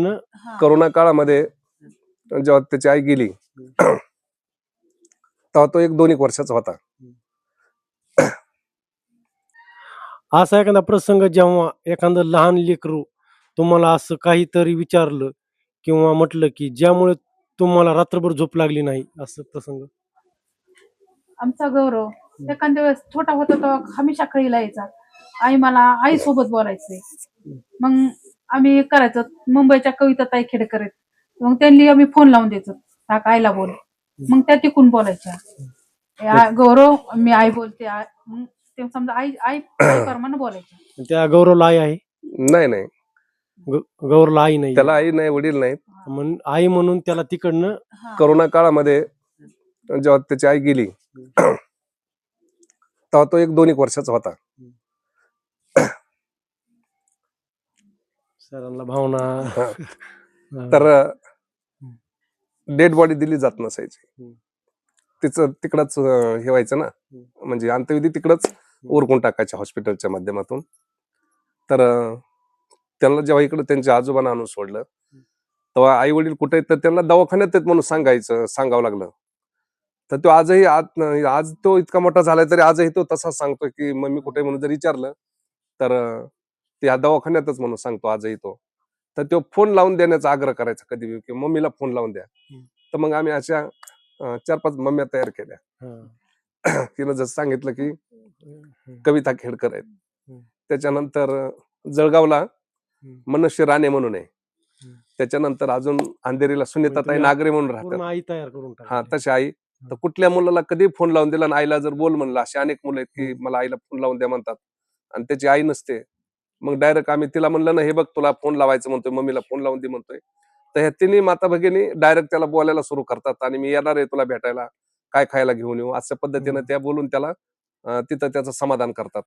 हा. करोना काळामध्ये जेव्हा त्याची आई गेली तेव्हा तो 1-2 वर्षाचा होता. असा एखादा प्रसंग जेव्हा एखादं लहान लेकरू तुम्हाला असं काहीतरी विचारलं किंवा म्हटलं की ज्यामुळे तुम्हाला रात्रभर झोप लागली नाही, असं प्रसंग? आमचा गौरव एखाद्या वेळेस छोटा होता तेव्हा हमेशा कळीला यायचा. आई सोबत बोलायचंय. मग आम्ही करायचो मुंबईच्या कविताताई खेडेकर आहेत. मग त्यांनी आम्ही फोन लावून द्यायचो, टाक आईला बोल. मग त्या तिकून बोलायच्या, गौरव मी आई बोलते. मग ते समजा आई आई प्रमाणे बोलायच्या. त्या गौरवला आई आहे? नाही, गौरवला आई नाही, त्याला आई नाही, वडील नाहीत. म्हणून आई म्हणून त्याला तिकडनं करोना काळामध्ये जेव्हा त्याची आई गेली तेव्हा तो 1-2 वर्षाचा होता. सरांना भावना. तर डेड बॉडी दिली जात नसायची. तिचं तिकडच हे व्हायचं ना, म्हणजे अंत्यविधी तिकडच उरकून टाकायच्या हॉस्पिटलच्या माध्यमातून. तर त्यांना जेव्हा इकडे त्यांच्या आजोबांना आणून सोडलं तेव्हा आई वडील कुठे आहेत तर त्यांना दवाखान्यात आहेत म्हणून सांगावं लागलं. तर तो आजही आज तो इतका मोठा झालाय तरी आजही तो तसाच सांगतो की मम्मी कुठे म्हणून जर विचारलं तर ते ह्या दवाखान्यातच म्हणून सांगतो आजही तो. तर तो फोन लावून देण्याचा आग्रह करायचा कधी की मम्मीला फोन लावून द्या. तर मग आम्ही अशा 4-5 मम्म्या तयार केल्या. तिनं जसं सांगितलं की कविता खेडकर आहेत. त्याच्यानंतर जळगावला मनोज राणे म्हणून आहे. त्याच्यानंतर अजून अंधेरीला सुनीताताई नागरे म्हणून राहतात. आई तयार करून हा, तशी आई. तर कुठल्या मुलाला कधी फोन लावून दिला आणि आईला जर बोल म्हणलं, असे अनेक मुलं आहेत की मला आईला फोन लावून द्या म्हणतात आणि त्याची आई नसते. मग डायरेक्ट आम्ही तिला म्हणलं ना, हे बघ तुला फोन लावायचं म्हणतोय, मम्मीला फोन लावून दे म्हणतोय. तर ह्या तिन्ही माता भगिनी डायरेक्ट त्याला बोलायला सुरू करतात आणि मी येणार आहे तुला भेटायला, काय खायला घेऊन येऊ, अशा पद्धतीनं त्या बोलून त्याला तिथं त्याचं समाधान करतात.